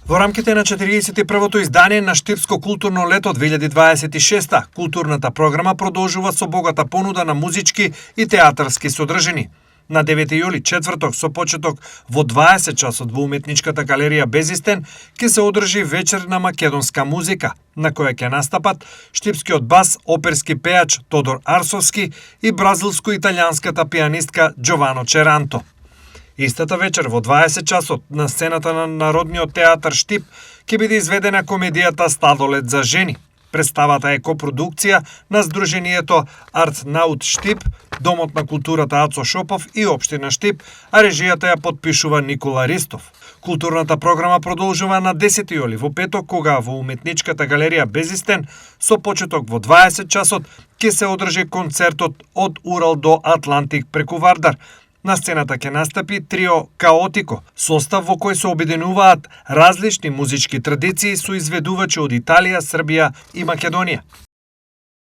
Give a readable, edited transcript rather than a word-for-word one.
Во рамките на 41-то издание на Штипско културно лето 2026, културната програма продолжува со богата понуда на музички и театарски содржини. На 9 јули, четврток, со почеток во 20 часот во Уметничката галерија Безистен, ќе се одржи вечер на македонска музика, на која ќе настапат штипскиот бас, оперски пејач Тодор Арсовски и бразилско-италијанската пианистка Джовано Черанто. Истата вечер во 20 часот на сцената на Народниот театар Штип ќе биде изведена комедијата Стадолет за жени. Представата е копродукција на Сдруженијето Артнаут Штип, Домот на културата Ацо Шопов и Општина Штип, а режијата ја подпишува Никола Ристов. Културната програма продолжува на 10 јули во петок, кога во Уметничката галерија Безистен со почеток во 20 часот ќе се одржи концертот Од Урал до Атлантик преку Вардар. На сцената ќе настапи трио Каотико, состав во кој се обединуваат различни музички традиции со изведувачи од Италија, Србија и Македонија.